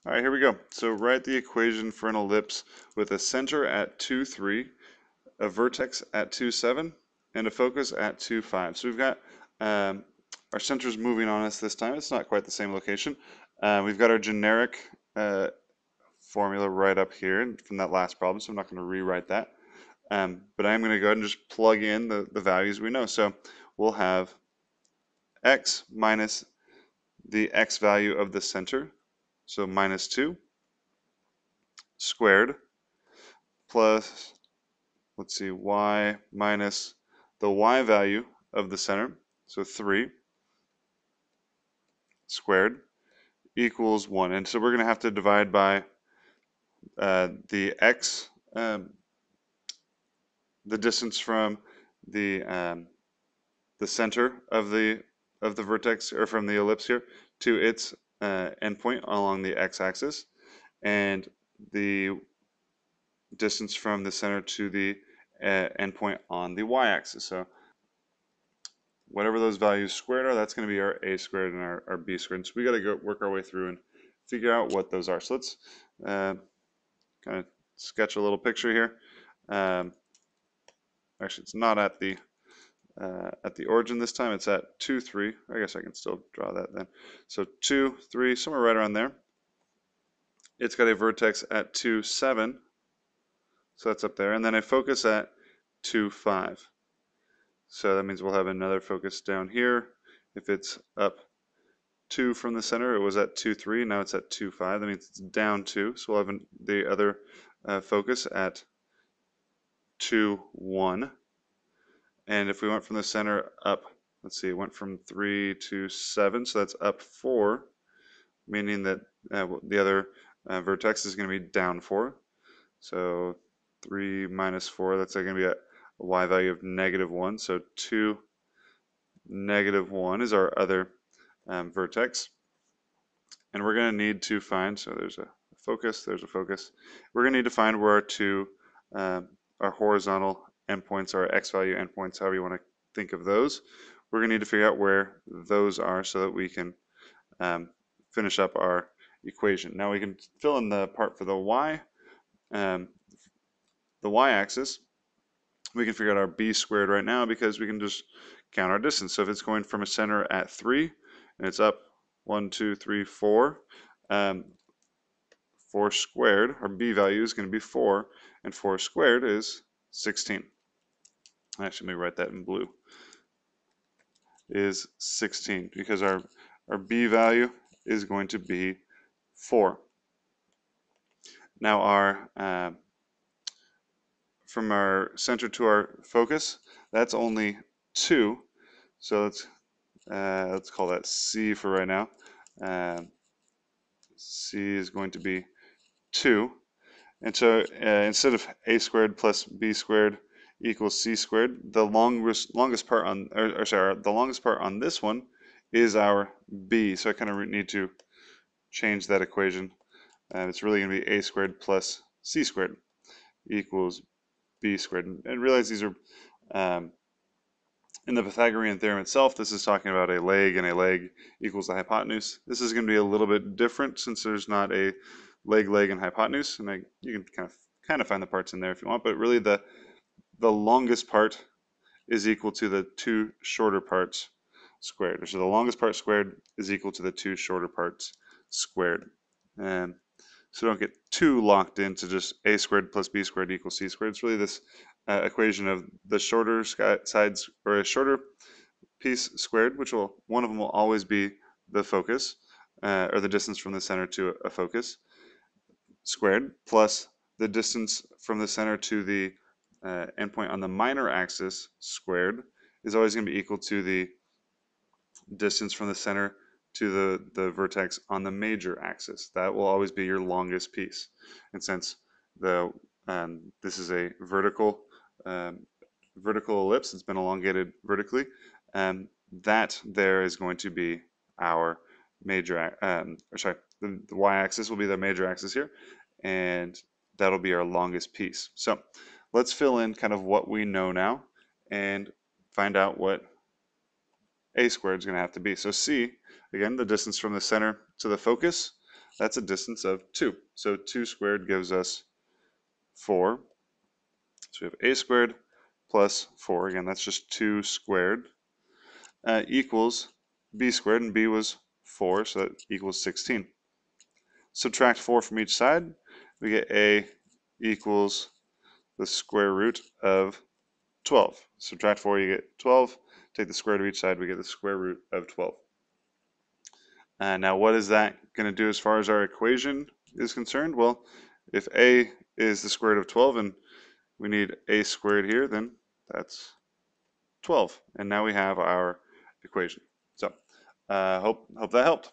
All right, here we go. So write the equation for an ellipse with a center at 2, 3, a vertex at 2, 7, and a focus at 2, 5. So we've got our centers moving on us this time. It's not quite the same location. We've got our generic formula right up here from that last problem, so I'm not going to rewrite that. But I'm going to go ahead and just plug in the values we know. So we'll have x minus the x value of the center, so minus 2 squared, plus, let's see, y minus the y value of the center, so 3 squared, equals 1. And so we're going to have to divide by the x, the distance from the center of the vertex, or from the ellipse here, to its endpoint along the x-axis, and the distance from the center to the endpoint on the y-axis. So whatever those values squared are, that's going to be our a squared and our b squared. So we got to go work our way through and figure out what those are. So let's kind of sketch a little picture here. Actually, it's not at the origin this time. It's at 2, 3. I guess I can still draw that then. So 2, 3, somewhere right around there. It's got a vertex at 2, 7. So that's up there. And then a focus at 2, 5. So that means we'll have another focus down here. If it's up 2 from the center, it was at 2, 3. Now it's at 2, 5. That means it's down 2. So we'll have the other focus at 2, 1. And if we went from the center up, let's see, it went from 3 to 7, so that's up 4, meaning that the other vertex is going to be down 4. So 3 minus 4, that's going to be a y value of -1. So 2, -1 is our other vertex. And we're going to need to find, so there's a focus, We're going to need to find where our horizontal endpoints, our x value endpoints, however you want to think of those. We're going to need to figure out where those are so that we can finish up our equation. Now we can fill in the part for the y-axis. We can figure out our b squared right now because we can just count our distance. So if it's going from a center at 3 and it's up 1, 2, 3, 4, 4 squared, our b value is going to be 4, and 4 squared is 16. Actually, let me write that in blue. Is 16 because our b value is going to be 4. Now from our center to our focus, that's only 2. So let's call that C for right now. C is going to be 2. And so instead of a squared plus b squared equals c squared, the longest part on, the longest part on this one is our b. So I kind of need to change that equation. It's really going to be a squared plus c squared equals b squared. And realize these are in the Pythagorean theorem itself. This is talking about a leg, and a leg equals the hypotenuse. This is going to be a little bit different since there's not a leg, and hypotenuse, and you can kind of find the parts in there if you want, but really the longest part is equal to the 2 shorter parts squared. So the longest part squared is equal to the 2 shorter parts squared. And so don't get too locked into just a squared plus b squared equals c squared. It's really this equation of the shorter sides, or a shorter piece squared, which one of them will always be the focus, or the distance from the center to a focus, squared, plus the distance from the center to the endpoint on the minor axis squared is always going to be equal to the distance from the center to the vertex on the major axis. That will always be your longest piece. And since this is a vertical ellipse, it's been elongated vertically, that there is going to be our major, the y-axis will be the major axis here, and that'll be our longest piece. So let's fill in kind of what we know now and find out what a squared is going to have to be. So C, again, the distance from the center to the focus, that's a distance of 2. So 2 squared gives us 4. So we have a squared plus 4. Again, that's just 2 squared equals b squared, and b was 4, so that equals 16. Subtract 4 from each side, we get a equals the square root of 12. Subtract 4, you get 12. Take the square root of each side, we get the square root of 12. Now what is that going to do as far as our equation is concerned? Well, if a is the square root of 12 and we need a squared here, then that's 12. And now we have our equation. So hope that helped.